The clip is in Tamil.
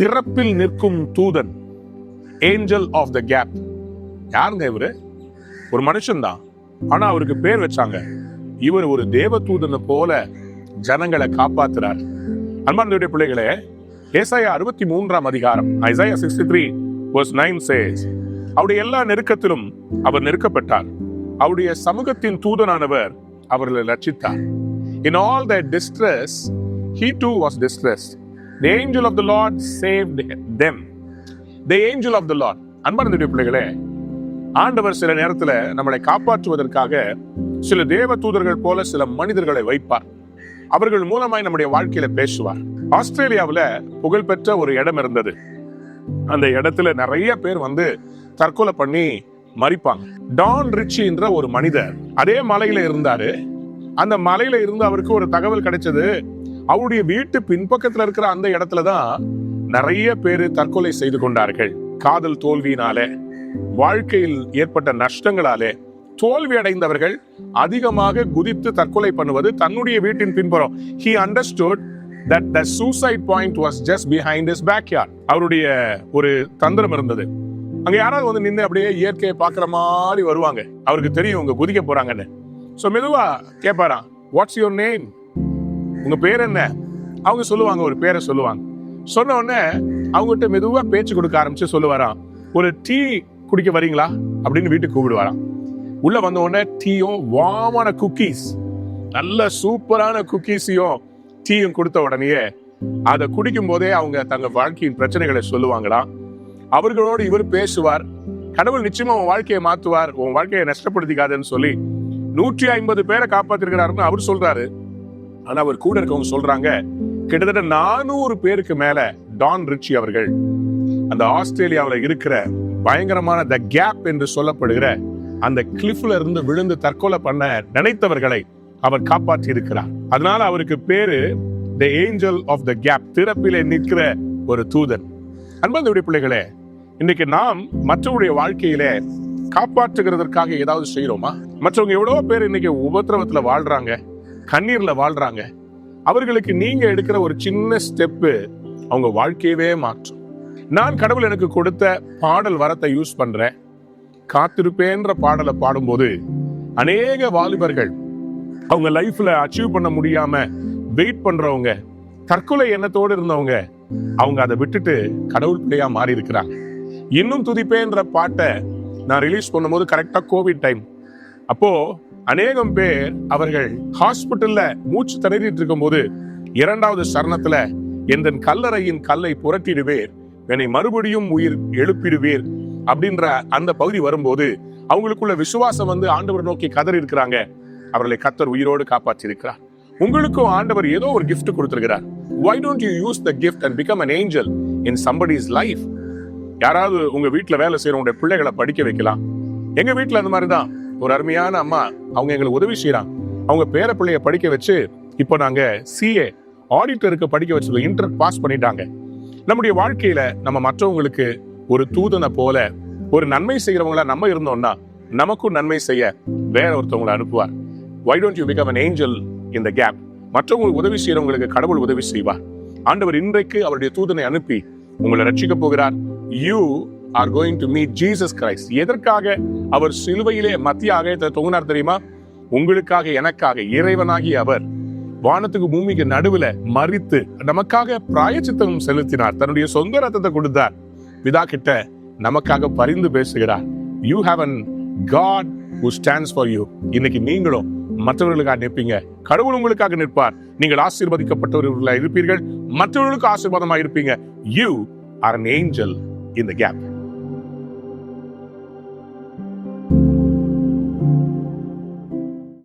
திறப்பில் நிற்கும் தூதன், ஏஞ்சல் ஆஃப் த கேப். யாருங்க இவரு? ஒரு மனுஷன் தான், ஆனா அவருக்கு பேர் வச்சாங்க, இவர் ஒரு தேவ தூதனை போல ஜனங்களை காப்பாத்துறார். அன்பார்ந்த பிள்ளைகளே, ஏசாயா 63 அதிகாரம், ஐசாயா 63:9 says, அவருடைய எல்லா நெருக்கத்திலும் அவர் நெருக்கப்பட்டார், அவருடைய சமூகத்தின் தூதனானவர் அவர்களை ரட்சித்தார். In all their distress, he too was distressed. The angel of the Lord saved them. The angel of the Lord. அன்பார்ந்த பிள்ளைகளே, ஆண்டவர் சில நேரத்துல நம்மளை காப்பாற்றுவதற்காக சில தேவ தூதர்கள் போல சில மனிதர்களை வைப்பார். அவர்கள் மூலமாய் நம்முடைய வாழ்க்கையில பேசுவார். ஆஸ்திரேலியாவுல புகழ்பெற்ற ஒரு இடம் இருந்தது. அந்த இடத்துல நிறைய பேர் வந்து தற்கொலை பண்ணி மரிப்பாங்க. டான் ரிச்சி என்ற ஒரு மனிதர் அதே மலையில இருந்தாரு. அந்த மலையில இருந்து அவருக்கு ஒரு தகவல் கிடைச்சது, அவருடைய வீட்டு பின்பக்கத்துல இருக்கிற அந்த இடத்துலதான் நிறைய பேரு தற்கொலை செய்து கொண்டார்கள். காதல் தோல்வியினாலே, வாழ்க்கையில் ஏற்பட்ட நஷ்டங்களாலே தோல்வி அடைந்தவர்கள் அதிகமாக குதித்து தற்கொலை பண்ணுவது தன்னுடைய வீட்டின் பின்புறம். He understood that the suicide point was just behind his backyard. அவருடைய ஒரு தந்திரம் இருந்தது. அங்க யாராவது வந்து நின்று அப்படியே இயற்கையை பாக்குற மாதிரி வருவாங்க. அவருக்கு தெரியும் உங்க குதிக்க போறாங்கன்னு. சோ மெதுவா கேட்பாராம், வாட்ஸ் யுவர் நேம்? உங்க பேர் என்ன? அவங்க சொல்லுவாங்க, ஒரு பேரை சொல்லுவாங்க. சொன்ன உடனே அவங்ககிட்ட மெதுவா பேச்சு கொடுக்க ஆரம்பிச்சு சொல்லுவாராம், ஒரு டீ குடிக்க வரீங்களா அப்படின்னு வீட்டுக்கு கூப்பிடுவாராம். உள்ள வந்த உடனே டீயும் வாமான குக்கீஸ், நல்ல சூப்பரான குக்கீஸையும் டீயும் கொடுத்த உடனேயே அதை குடிக்கும் போதே அவங்க தங்க வாழ்க்கையின் பிரச்சனைகளை சொல்லுவாங்களாம். அவர்களோடு இவர் பேசுவார். கடவுள் நிச்சயமா உன் வாழ்க்கையை மாத்துவார், உன் வாழ்க்கையை நஷ்டப்படுத்திக்காதுன்னு சொல்லி 150 பேரை காப்பாத்திருக்கிறாருன்னு அவர் சொல்றாரு. ஆனா அவர் கூட இருக்கவங்க சொல்றாங்க, கிட்டத்தட்ட 400 பேருக்கு மேல டான் ரிச்சி அவர்கள் அந்த ஆஸ்திரேலியாவில் இருக்கிற பயங்கரமான த கேப் என்று சொல்லப்படுகிற அந்த கிளிஃப்ல இருந்து விழுந்து தற்கொலை பண்ண நினைத்தவர்களை அவர் காப்பாற்றி இருக்கிறார். அதனால அவருக்கு பேரு the angel of the gap, திறப்பிலே நிற்கிற ஒரு தூதன். அன்பார்ந்த பிள்ளைகளே, இன்னைக்கு நாம் மற்றவருடைய வாழ்க்கையிலே காப்பாற்றுகிறதற்காக ஏதாவது செய்யறோமா? மற்றவங்க எவ்வளவோ பேர் இன்னைக்கு உபத்திரவத்துல வாழ்றாங்க, கண்ணீர்ல வாழ்றாங்க. அவர்களுக்கு நீங்க எடுக்கிற ஒரு சின்ன ஸ்டெப்பு அவங்க வாழ்க்கையவே மாற்றும். நான் கடவுள் எனக்கு கொடுத்த பாடல் வரத்தை யூஸ் பண்றேன். காத்திருப்பேன்ற பாடலை பாடும்போது அநேக வாலிபர்கள் அவங்க லைஃப்ல அச்சீவ் பண்ண முடியாம வெயிட் பண்றவங்க, தற்கொலை எண்ணத்தோடு இருந்தவங்க, அவங்க அதை விட்டுட்டு கடவுள் பிள்ளையா மாறி இருக்கிறாங்க. இன்னும் துதிப்பேன்ற பாட்டை நான் ரிலீஸ் பண்ணும்போது கரெக்டா கோவிட் டைம். அப்போ அநேகம் பேர் அவர்கள் ஹாஸ்பிட்டல்ல மூச்சு திணறிட்டு இருக்கும் போது 2வது சரணத்துல என் கல்லறையின் கல்லை புரட்டிடுவேர், என்னை மறுபடியும் உயிர் எழுப்பிடுவீர் அப்படின்ற அந்த பகுதி வரும்போது அவங்களுக்குள்ள விசுவாசம் வந்து ஆண்டவர் நோக்கி கதறி இருக்கிறாங்க. அவர்களை கர்த்தர் உயிரோடு காப்பாற்றி இருக்கிறார். உங்களுக்கும் ஆண்டவர் ஏதோ ஒரு கிஃப்ட் கொடுத்திருக்கிறார். Why don't you use the gift and become an angel in somebody's life? யாராவது உங்க வீட்டுல வேலை செய்யறவங்க பிள்ளைகளை படிக்க வைக்கலாம். எங்க வீட்டுல அந்த மாதிரிதான் ஒரு அருமையான அம்மா, அவங்க எங்களுக்கு உதவி செய்யறாங்க. அவங்க பேர பிள்ளைய படிக்க வச்சு இப்போ நாங்க CA ஆடிட்டருக்கு படிக்க வச்சு இன்டர் பாஸ் பண்ணிட்டாங்க. நம்முடைய வாழ்க்கையில நம்ம மற்றவங்களுக்கு ஒரு தூதனை போல ஒரு நன்மை செய்யறவங்களா நம்ம இருந்தோம்னா நமக்கும் நன்மை செய்ய வேற ஒருத்தவங்களை அனுப்புவார். Why don't you become an angel in the gap? மற்றவங்களுக்கு உதவி செய்யறவங்களுக்கு கடவுள் உதவி செய்வார். ஆண்டவர் இன்றைக்கு அவருடைய தூதனை அனுப்பி உங்களை ரட்சிக்க போகிறார். You are going to meet Jesus Christ. எதற்காக அவர் சிலுவையிலே மத்திய ஆகாயத்தை தொங்கினார் தெரியுமா? உங்களுக்காக, எனக்காக. இறைவனாகி அவர் வானத்துக்கு பூமிக்கு நடுவுல மரித்து நமக்காக பிராயச்சித்தம் செலுத்தினார். தன்னுடைய சொந்த ரத்தத்தை கொடுத்தார். பிதா கிட்ட நமக்காக பரிந்து பேசுகிறார். You have a God who stands for you. இன்னைக்கு நீங்களும் மற்றவர்களுக்காக நிற்பீங்க, கடவுள் உங்களுக்காக நிற்பார். நீங்கள் ஆசீர்வதிக்கப்பட்டவர்களாக இருப்பீர்கள், மற்றவர்களுக்கு ஆசீர்வாதமாக இருப்பீங்க. You are an angel in the gap.